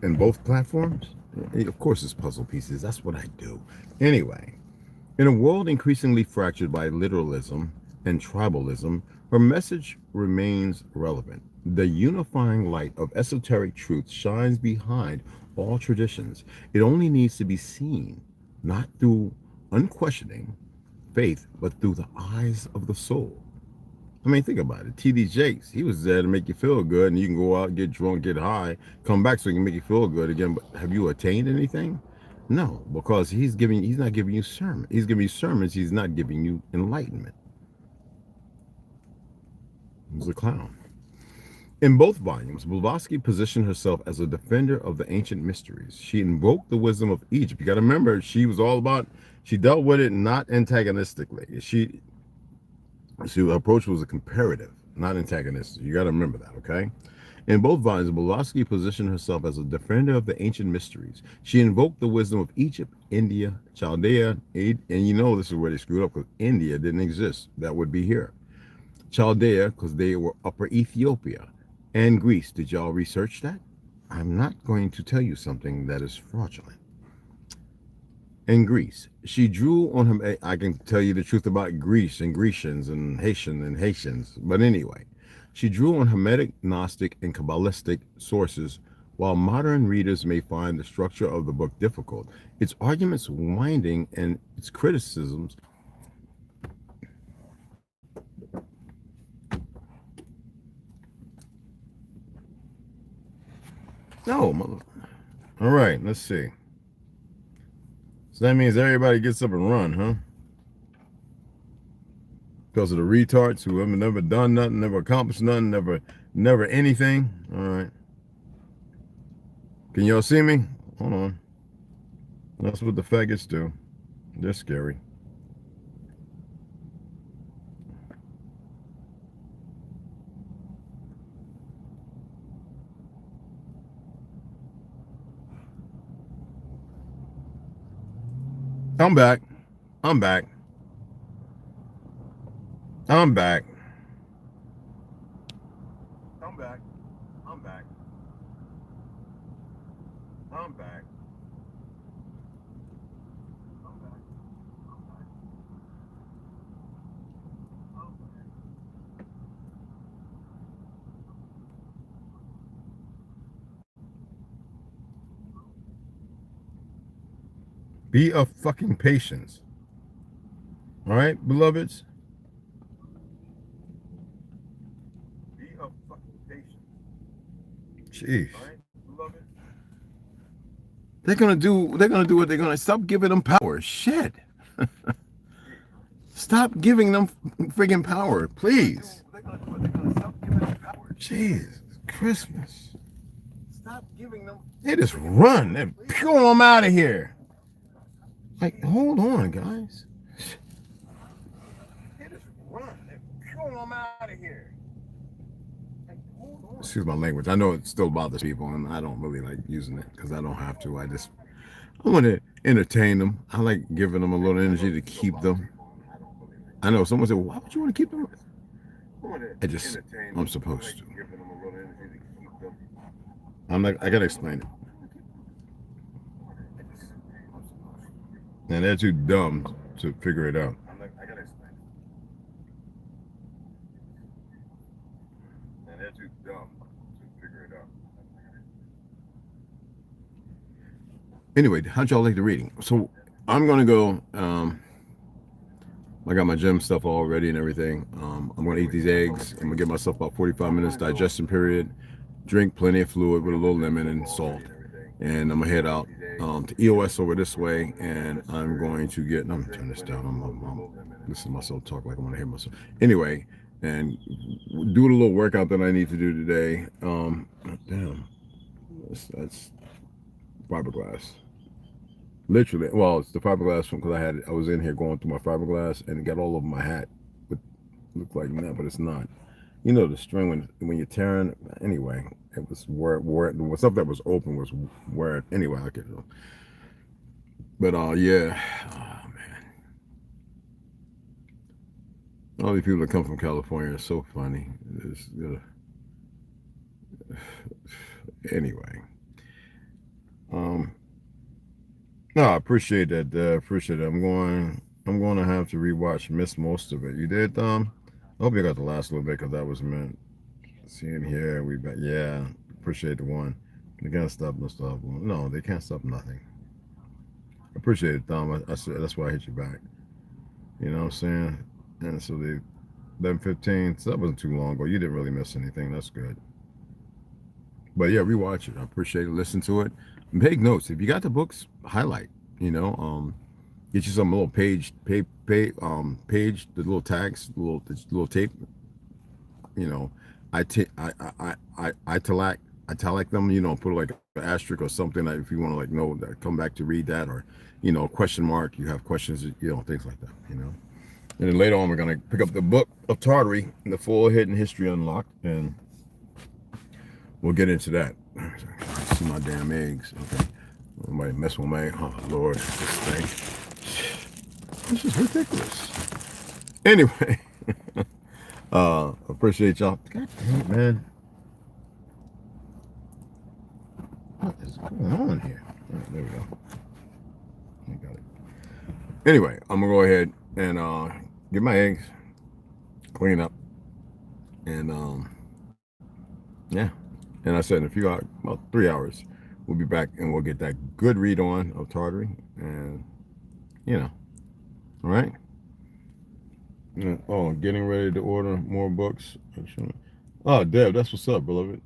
In both platforms? Of course, it's puzzle pieces. That's what I do. Anyway, in a world increasingly fractured by literalism and tribalism, her message remains relevant. The unifying light of esoteric truth shines behind all traditions. It only needs to be seen, not through unquestioning faith, but through the eyes of the soul. I mean, think about it. T.D. Jakes, he was there to make you feel good, and you can go out, get drunk, get high, come back so he can make you feel good again. But have you attained anything? No, because he's not giving you sermons. He's giving you sermons. He's not giving you enlightenment. He's a clown. In both volumes, Blavatsky positioned herself as a defender of the ancient mysteries. She invoked the wisdom of Egypt. You got to remember, she dealt with it not antagonistically. Her approach was a comparative, not antagonistic. You got to remember that, okay? In both volumes, Blavatsky positioned herself as a defender of the ancient mysteries. She invoked the wisdom of Egypt, India, Chaldea, and you know this is where they screwed up, because India didn't exist. That would be here. Chaldea, because they were Upper Ethiopia, and Greece. Did y'all research that? I'm not going to tell you something that is fraudulent. In Greece, she drew on her, I can tell you the truth about Greece and Grecians and Haitians, but anyway, she drew on Hermetic, Gnostic, and Kabbalistic sources. While modern readers may find the structure of the book difficult, its arguments winding and its criticisms no, mother. All right, let's see. So that means everybody gets up and run, huh? Because of the retards who have never done nothing, never accomplished nothing, never anything. All right. Can y'all see me? Hold on. That's what the faggots do. They're scary. I'm back. I'm back. I'm back. I'm back. I'm back. I'm back. I'm back. Be of fucking patience. All right, beloveds? Be of fucking patience. Jeez. All right, beloveds? They're gonna do what they're gonna. Stop giving them power. Shit. Stop giving them friggin' power, please. Jesus, Christmas. Stop giving them. They just run. They pull them out of here. Like, hold on, guys. excuse my language. I know it still bothers people, and I don't really like using it because I don't have to. I want to entertain them. I like giving them a little energy to keep them. I know someone said, well, why would you want to keep them? I'm supposed to. I'm like, I gotta explain it. And they're too dumb to figure it out. Anyway, how'd y'all like the reading? So I'm gonna go. I got my gym stuff all ready and everything. I'm gonna eat these eggs. I'm gonna give myself about 45 minutes digestion period. Drink plenty of fluid with a little lemon and salt, and I'm gonna head out to EOS over this way, and I'm going to get. I'm turn this down. I'm listening to myself talk like I want to hear myself. Anyway, and do the little workout that I need to do today. Damn, that's fiberglass. Literally, well, it's the fiberglass one because I was in here going through my fiberglass and it got all over my hat. It looked like that, but it's not. You know the string when you're tearing. Anyway, it was where the stuff that was open was where. Anyway, I could. But yeah, oh man, all these people that come from California are so funny. Anyway, no, I appreciate that. Appreciate it. I'm going to have to rewatch. Missed most of it. You did, Tom? I hope you got the last little bit because that was meant. Seeing here, we got yeah. Appreciate the one. They can't stop no stuff. No, they can't stop nothing. Appreciate it, Tom. I said that's why I hit you back. You know what I'm saying? And so the 11:15. So that wasn't too long ago. You didn't really miss anything. That's good. But yeah, rewatch it. I appreciate it. Listen to it. Make notes. If you got the books, highlight. You know, get you some little page, the little tags, the little tape. You know, italic them. You know, put like an asterisk or something that if you want to like know that, come back to read that, or you know, question mark. You have questions. You know, things like that. You know, and then later on we're gonna pick up the book of Tartary, the full hidden history unlocked, and we'll get into that. I see my damn eggs. Okay. Somebody mess with my, oh Lord, this thing. This is ridiculous. Anyway, appreciate y'all. God damn it, man. What is going on here? All right, there we go. I got it. Anyway, I'm gonna go ahead and get my eggs, clean up, and yeah. And I said in a few hours, about 3 hours, we'll be back and we'll get that good read on of Tartary, and you know, all right. Oh, getting ready to order more books. Oh, Deb, that's what's up, beloved.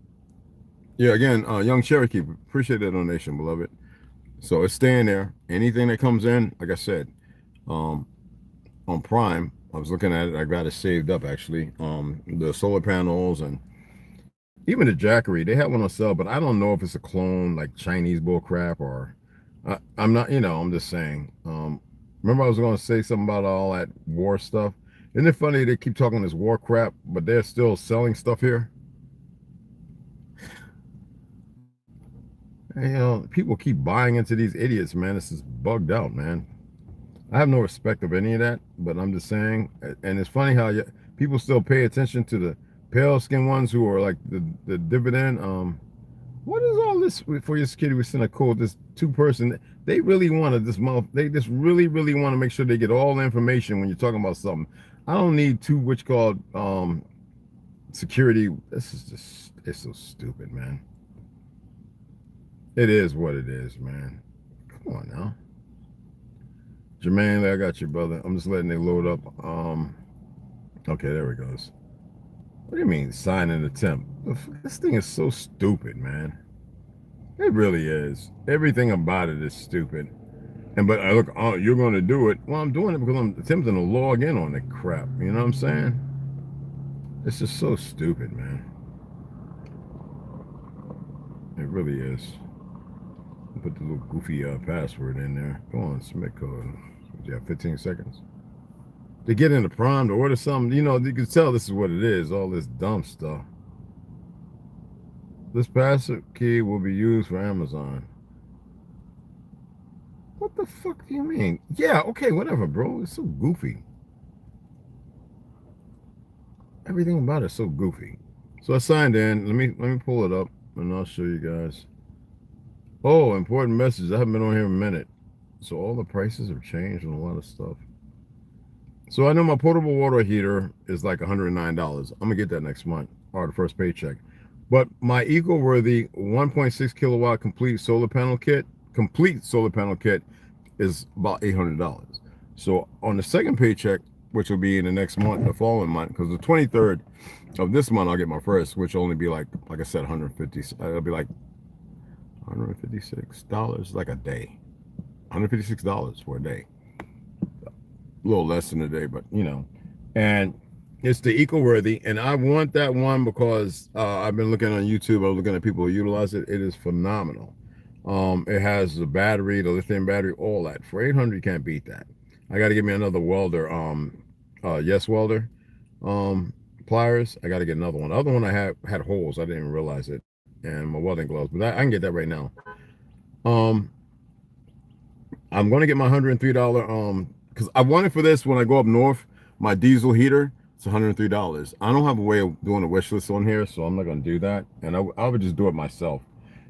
Yeah, again, Young Cherokee, appreciate that donation, beloved. So it's staying there. Anything that comes in, like I said, on Prime, I was looking at it. I got it saved up actually. The solar panels and even the Jackery, they have one on sale, but I don't know if it's a clone like Chinese bull crap or I'm not, you know, I'm just saying. Remember I was going to say something about all that war stuff. Isn't it funny they keep talking this war crap, but they're still selling stuff here? And, you know, people keep buying into these idiots, man. This is bugged out, man. I have no respect of any of that, but I'm just saying. And it's funny how people still pay attention to the pale skin ones who are like the dividend. What is all this for your security? We send a code. This 2-person. They really wanted this month. They just really want to make sure they get all the information when you're talking about something. I don't need 2 which called security. This is just, it's so stupid, man. It is what it is, man. Come on now. Jermaine, I got you, brother. I'm just letting it load up. Okay, there it goes. What do you mean, sign an attempt? This thing is so stupid, man. It really is. Everything about it is stupid. And but look, oh, you're going to do it. Well, I'm doing it because I'm attempting to log in on the crap. You know what I'm saying? It's just so stupid, man. It really is. Put the little goofy password in there. Go on, submit code. You have 15 seconds. To get into Prime to order something, you know, you can tell this is what it is, all this dumb stuff. This passive key will be used for Amazon. What the fuck do you mean? Yeah, okay, whatever, bro. It's so goofy. Everything about it's so goofy. So I signed in. Let me pull it up and I'll show you guys. Oh, important message. I haven't been on here in a minute. So all the prices have changed on a lot of stuff. So I know my portable water heater is like $109. I'm gonna get that next month or the first paycheck. But my eco-worthy 1.6 kilowatt complete solar panel kit is about $800. So on the second paycheck, which will be in the next month, the following month, because the 23rd of this month I'll get my first, which will only be like I said, 150. It'll be like $156, like a day. $156 for a day. A little less than a day, but you know. And it's the eco-worthy, and I want that one because I've been looking on YouTube. I'm looking at people who utilize it. It is phenomenal. It has the battery, the lithium battery, all that. For 800, you can't beat that. I got to get me another welder, yes welder, pliers. I got to get another one. The other one I had holes. I didn't even realize it, and my welding gloves. But I can get that right now. I'm going to get my $103 because I want it for this when I go up north. My diesel heater, it's $103. I don't have a way of doing a wish list on here, so I'm not going to do that. And I would just do it myself.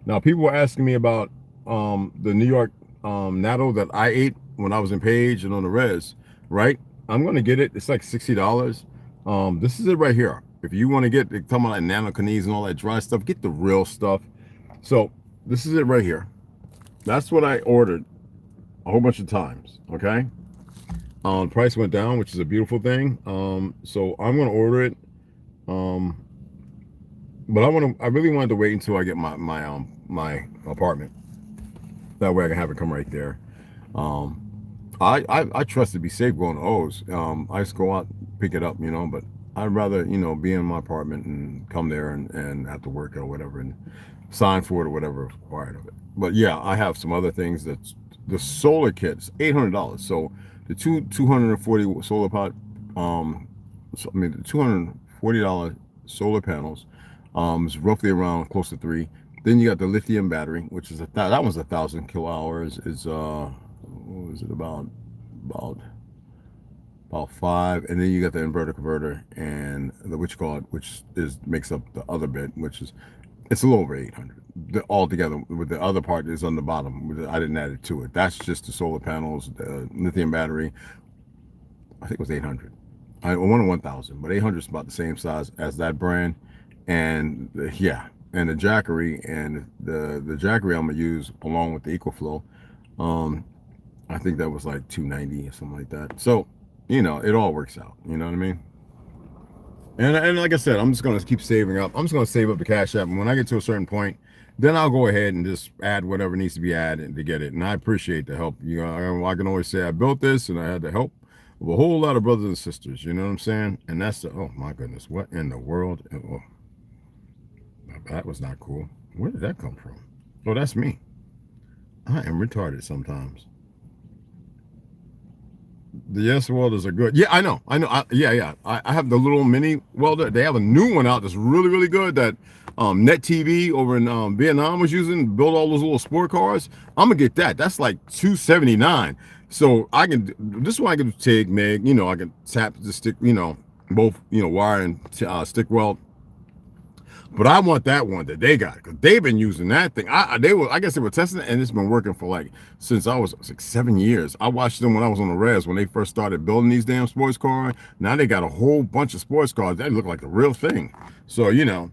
Now, people were asking me about the New York natto that I ate when I was in Page and on the res, right? I'm going to get it. It's like $60. This is it right here. If you want to get, they're talking about like nanocanese and all that dry stuff, get the real stuff. So this is it right here. That's what I ordered a whole bunch of times, okay? Price went down, which is a beautiful thing. So I'm gonna order it. But I really wanted to wait until I get my apartment. That way I can have it come right there. I trust to be safe going to O's. I just go out, pick it up, you know, but I'd rather, you know, be in my apartment and come there and have to work or whatever and sign for it or whatever is required of it. But yeah, I have some other things. That's the solar kit's $800. So the 240 solar pot, so, I mean the $240 solar panels, is roughly around close to $3. Then you got the lithium battery, which is that one's 1,000 kilo hours. Is what was it about 5, and then you got the inverter converter and the what you call it, which makes up the other bit, which is it's a little over 800 all together. With the other part is on the bottom. I didn't add it to it. That's just the solar panels, the lithium battery. I think it was 800. I wanted 1,000, but 800 is about the same size as that brand. And yeah, and the jackery and the jackery I'm gonna use along with the EcoFlow. I think that was like 290 or something like that. So, you know, it all works out. You know what I mean? And like I said, I'm just gonna keep saving up. I'm just gonna save up the Cashapp, and when I get to a certain point, then I'll go ahead and just add whatever needs to be added to get it. And I appreciate the help. You know, I can always say I built this, and I had the help of a whole lot of brothers and sisters. You know what I'm saying? And that's the oh my goodness, what in the world? Oh, that was not cool. Where did that come from? Oh, that's me. I am retarded sometimes. The yes welders are good. Yeah, I know. Yeah. I have the little mini welder. They have a new one out that's really, really good that Net TV over in Vietnam was using to build all those little sport cars. I'm gonna get that. That's like $279. So I can. This one I can TIG, MIG. You know, I can tap the stick. You know, both. You know, wire and stick weld. But I want that one that they got because they've been using that thing. I guess they were testing it, and it's been working for like since I was like 7 years. I watched them when I was on the res when they first started building these damn sports cars. Now they got a whole bunch of sports cars that look like the real thing. So you know,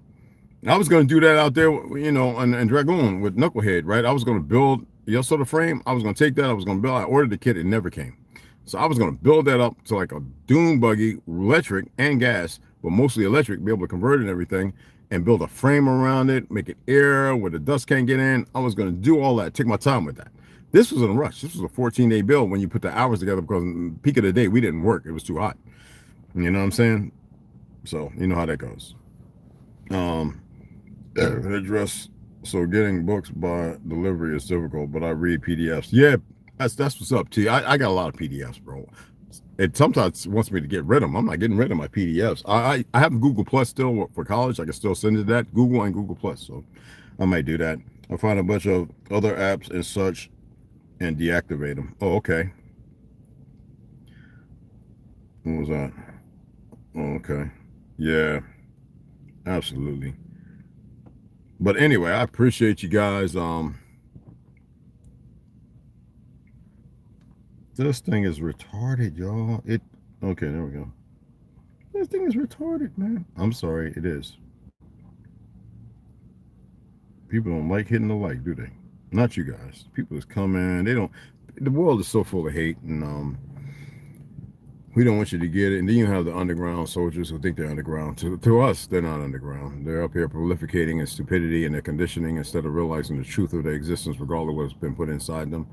I was gonna do that out there, you know, in Dragoon with Knucklehead, right? I was gonna build the frame. I was gonna take that. I was gonna build. I ordered the kit. It never came. So I was gonna build that up to like a dune buggy, electric and gas, but mostly electric. Be able to convert it and everything. And build a frame around it, make it air where the dust can't get in. I was going to do all that, take my time with that. This was in a rush. This was a 14-day build when you put the hours together because peak of the day, we didn't work. It was too hot. You know what I'm saying? So, you know how that goes. Address. So getting books by delivery is difficult, but I read PDFs. Yeah, that's what's up, T. I got a lot of PDFs, bro. it sometimes wants me to get rid of them. I'm not getting rid of my PDFs. I have Google Plus still for college. I can still send it to that, Google and Google Plus. So I might do that. I'll find a bunch of other apps and such and deactivate them. Oh, okay. What was that? Oh, okay. Yeah, absolutely. But anyway, I appreciate you guys. This thing is retarded, y'all. Okay, there we go. This thing is retarded, man. I'm sorry, it is. People don't like hitting the like, do they? Not you guys. People just come in. They don't. The world is so full of hate, and we don't want you to get it. And then you have the underground soldiers who think they're underground. To us, they're not underground. They're up here prolificating in stupidity and their conditioning instead of realizing the truth of their existence, regardless of what's been put inside them.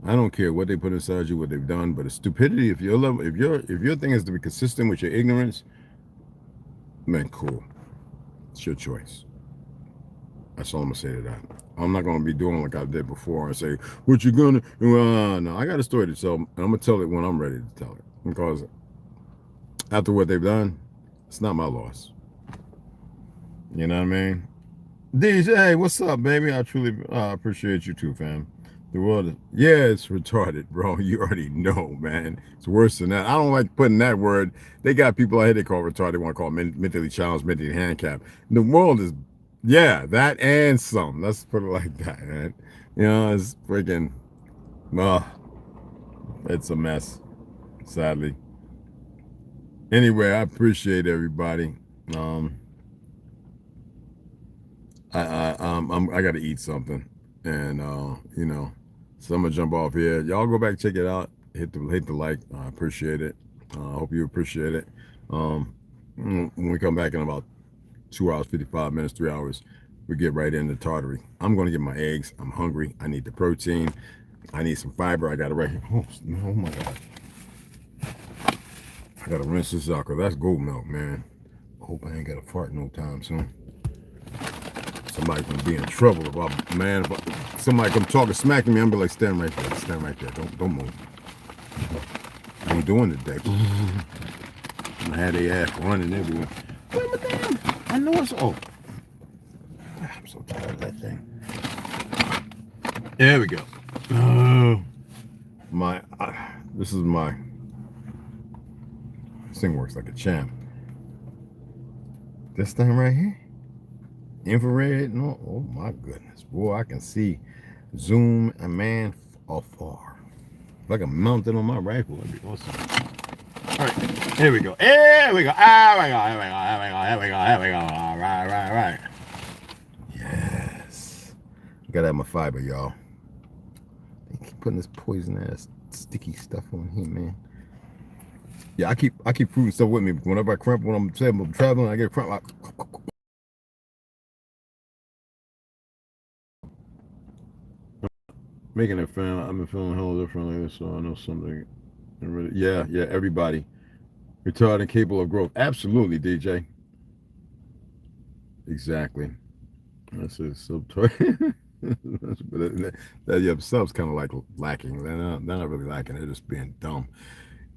I don't care what they put inside you, what they've done, but it's stupidity. If your thing is to be consistent with your ignorance, man, cool. It's your choice. That's all I'm gonna say to that. I'm not gonna be doing like I did before and say, "What you gonna?" No, I got a story to tell, and I'm gonna tell it when I'm ready to tell it. Because after what they've done, it's not my loss. You know what I mean? DJ, what's up, baby? I truly appreciate you too, fam. The world, yeah, it's retarded, bro. You already know, man. It's worse than that. I don't like putting that word. They got people out here they call retarded, they want to call mentally challenged, mentally handicapped. The world is, yeah, that and some. Let's put it like that, man. You know, it's freaking, it's a mess, sadly. Anyway, I appreciate everybody. I got to eat something, and you know. So I'm gonna jump off here. Y'all go back, check it out. Hit the like. I appreciate it. I hope you appreciate it. When we come back in about 2 hours, 55 minutes, 3 hours, we get right into tartary. I'm gonna get my eggs. I'm hungry. I need the protein. I need some fiber. I got it right here. Oh my God. I gotta rinse this out because that's goat milk, man. I hope I ain't got a fart no time soon. Somebody can be in trouble about, man. If somebody come talking smack to me, I'm be like, stand right there, stand right there. Don't move. I ain't doing it today. I had their ass running everywhere. I know it's I'm so tired of that thing. There we go. This thing works like a champ. This thing right here. Infrared, no, oh my goodness, boy, I can see zoom a man afar. If I can mount it on my rifle, that'd be awesome. All right, here we go. Here we go. All right. Yes. Gotta have my fiber, y'all. They keep putting this poison ass sticky stuff on here, man. Yeah, I keep fruit and stuff with me. Whenever I cramp, when I'm traveling, I get cramp. Making it fan, I've been feeling hell differently, so I know something. Yeah, everybody. Retarded and capable of growth. Absolutely, DJ. Exactly. That's a subtoy. That sub's kind of like lacking. They're not really lacking. They're just being dumb.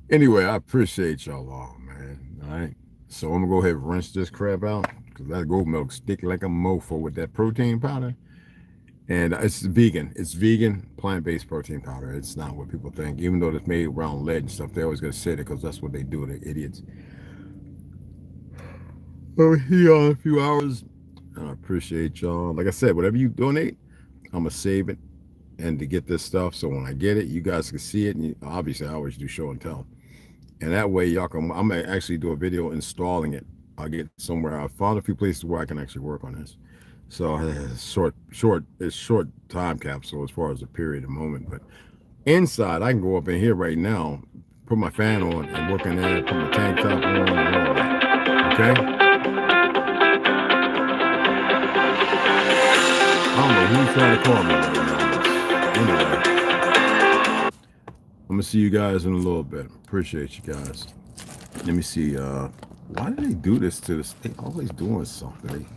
Anyway, I appreciate y'all all, man. All right. So I'm gonna go ahead and rinse this crap out because that goat milk sticky like a mofo with that protein powder. And it's vegan. It's vegan, plant-based protein powder. It's not what people think. Even though it's made around lead and stuff, they're always gonna say it because that's what they do. They're idiots. Over here in a few hours. I appreciate y'all. Like I said, whatever you donate, I'm gonna save it and to get this stuff. So when I get it, you guys can see it. And obviously, I always do show and tell. And that way, y'all can. I'm gonna actually do a video installing it. I'll get somewhere. I found a few places where I can actually work on this. So it's short time capsule as far as the period of moment. But inside, I can go up in here right now, put my fan on and work in there, put my tank top on and all that. Okay? I don't know who's trying to call me right now. Anyway, I'm gonna see you guys in a little bit. Appreciate you guys. Let me see. Why do they do this to us? They always doing something.